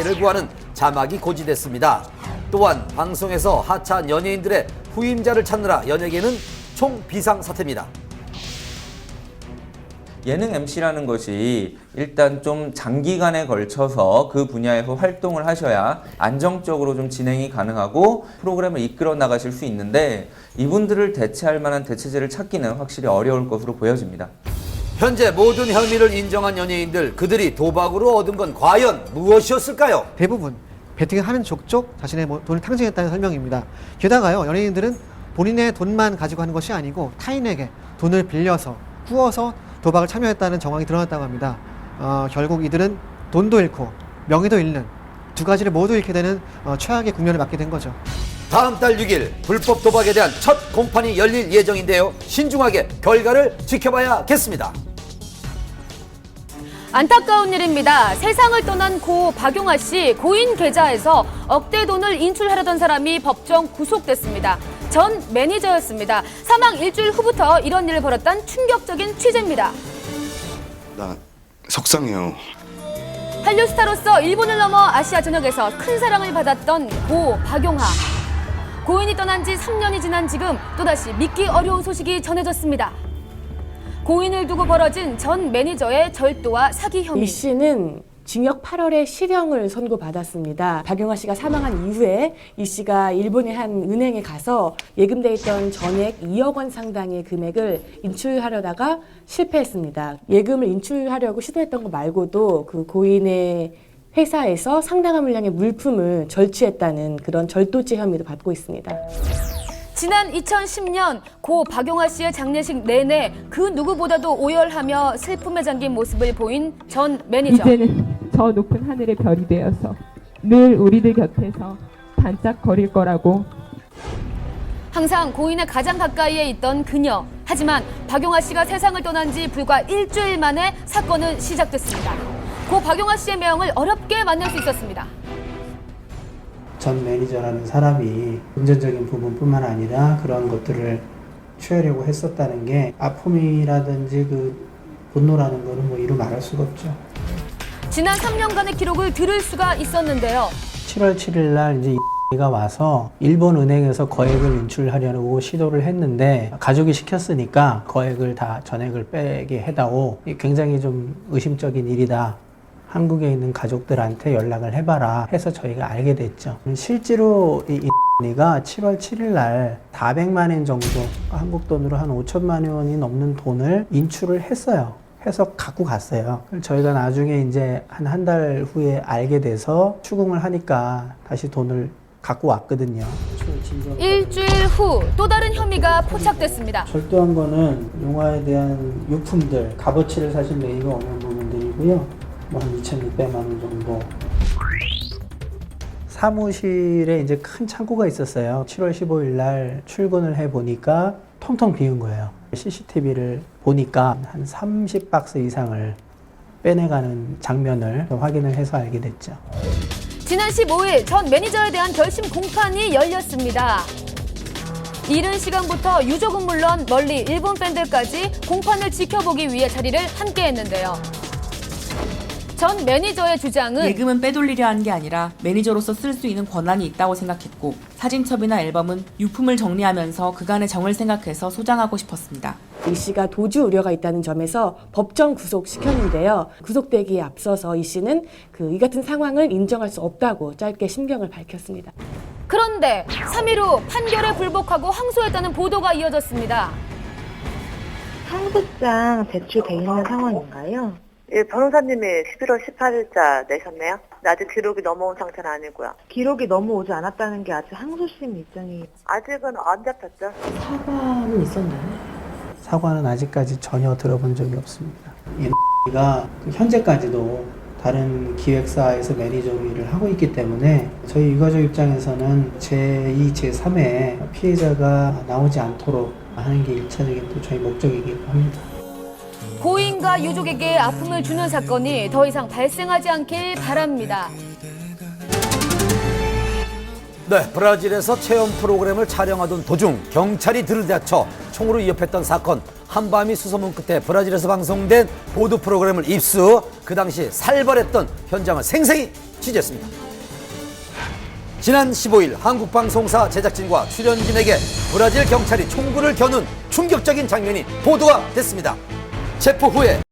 를 구하는 자막이 고지됐습니다. 또한 방송에서 하차한 연예인들의 후임자를 찾느라 연예계는 총 비상사태입니다. 예능 MC라는 것이 일단 좀 장기간에 걸쳐서 그 분야에서 활동을 하셔야 안정적으로 좀 진행이 가능하고 프로그램을 이끌어 나가실 수 있는데 이분들을 대체할 만한 대체제를 찾기는 확실히 어려울 것으로 보여집니다. 현재 모든 혐의를 인정한 연예인들, 그들이 도박으로 얻은 건 과연 무엇이었을까요? 대부분 베팅을 하는 족족 자신의 돈을 탕진했다는 설명입니다. 게다가요, 연예인들은 본인의 돈만 가지고 하는 것이 아니고 타인에게 돈을 빌려서 꾸어서 도박을 참여했다는 정황이 드러났다고 합니다. 결국 이들은 돈도 잃고 명예도 잃는 두 가지를 모두 잃게 되는 최악의 국면을 맞게 된 거죠. 다음 달 6일 불법 도박에 대한 첫 공판이 열릴 예정인데요. 신중하게 결과를 지켜봐야겠습니다. 안타까운 일입니다. 세상을 떠난 고 박용하 씨 고인 계좌에서 억대 돈을 인출하려던 사람이 법정 구속됐습니다. 전 매니저였습니다. 사망 일주일 후부터 이런 일을 벌였다는 충격적인 취재입니다. 나 속상해요. 한류 스타로서 일본을 넘어 아시아 전역에서 큰 사랑을 받았던 고 박용하. 고인이 떠난 지 3년이 지난 지금 또다시 믿기 어려운 소식이 전해졌습니다. 고인을 두고 벌어진 전 매니저의 절도와 사기 혐의. 이 씨는 징역 8월에 실형을 선고받았습니다. 박용하 씨가 사망한 이후에 이 씨가 일본의 한 은행에 가서 예금돼 있던 전액 2억 원 상당의 금액을 인출하려다가 실패했습니다. 예금을 인출하려고 시도했던 거 말고도 그 고인의 회사에서 상당한 물량의 물품을 절취했다는 그런 절도죄 혐의도 받고 있습니다. 지난 2010년 고 박용하 씨의 장례식 내내 그 누구보다도 오열하며 슬픔에 잠긴 모습을 보인 전 매니저. 이제는 저 높은 하늘의 별이 되어서 늘 우리들 곁에서 반짝거릴 거라고. 항상 고인의 가장 가까이에 있던 그녀. 하지만 박용하 씨가 세상을 떠난 지 불과 일주일 만에 사건은 시작됐습니다. 고 박용하 씨의 명을 어렵게 만날 수 있었습니다. 전 매니저라는 사람이 금전적인 부분뿐만 아니라 그런 것들을 취하려고 했었다는 게 아픔이라든지 그 분노라는 거는 뭐 이루 말할 수가 없죠. 지난 3년간의 기록을 들을 수가 있었는데요. 7월 7일 날 이제 가 와서 일본 은행에서 거액을 인출하려고 시도를 했는데 가족이 시켰으니까 거액을 다 전액을 빼게 해다오. 굉장히 좀 의심적인 일이다. 한국에 있는 가족들한테 연락을 해봐라 해서 저희가 알게 됐죠. 실제로 이가 7월 7일 날 400만 원 정도, 한국 돈으로 한 5천만 원이 넘는 돈을 인출을 했어요. 해서 갖고 갔어요. 저희가 나중에 이제 한 달 후에 알게 돼서 추궁을 하니까 다시 돈을 갖고 왔거든요. 일주일 후 또 다른 혐의가 포착됐습니다. 절도한 거는 용화에 대한 유품들, 값어치를 사실 매입이 어려운 부분들이고요. 한 2,600만 원 정도. 사무실에 이제 큰 창고가 있었어요. 7월 15일 날 출근을 해 보니까 텅텅 비운 거예요. CCTV를 보니까 한 30박스 이상을 빼내가는 장면을 확인을 해서 알게 됐죠. 지난 15일 전 매니저에 대한 결심 공판이 열렸습니다. 이른 시간부터 유족은 물론 멀리 일본 팬들까지 공판을 지켜보기 위해 자리를 함께 했는데요. 전 매니저의 주장은 예금은 빼돌리려 한 게 아니라 매니저로서 쓸 수 있는 권한이 있다고 생각했고 사진첩이나 앨범은 유품을 정리하면서 그간의 정을 생각해서 소장하고 싶었습니다. 이 씨가 도주 우려가 있다는 점에서 법정 구속시켰는데요. 구속되기에 앞서서 이 씨는 이 같은 상황을 인정할 수 없다고 짧게 심경을 밝혔습니다. 그런데 3일 후 판결에 불복하고 항소했다는 보도가 이어졌습니다. 항소장 제출돼 있는 상황인가요? 예, 변호사님이 11월 18일자 내셨네요. 아직 기록이 넘어온 상태는 아니고요. 기록이 넘어오지 않았다는 게 아직 항소심 일정이... 아직은 안 잡혔죠. 사과는 있었나요? 사과는 아직까지 전혀 들어본 적이 없습니다. 이가 현재까지도 다른 기획사에서 매니저 일을 하고 있기 때문에 저희 유가족 입장에서는 제2, 제3의 피해자가 나오지 않도록 하는 게 1차적인 또 저희 목적이기도 합니다. 고인과 유족에게 아픔을 주는 사건이 더 이상 발생하지 않길 바랍니다. 네, 브라질에서 체험 프로그램을 촬영하던 도중 경찰이 들이닥쳐 총으로 위협했던 사건. 한밤이 수소문 끝에 브라질에서 방송된 보도 프로그램을 입수. 그 당시 살벌했던 현장을 생생히 취재했습니다. 지난 15일 한국방송사 제작진과 출연진에게 브라질 경찰이 총구를 겨눈 충격적인 장면이 보도가 됐습니다. 체포 후에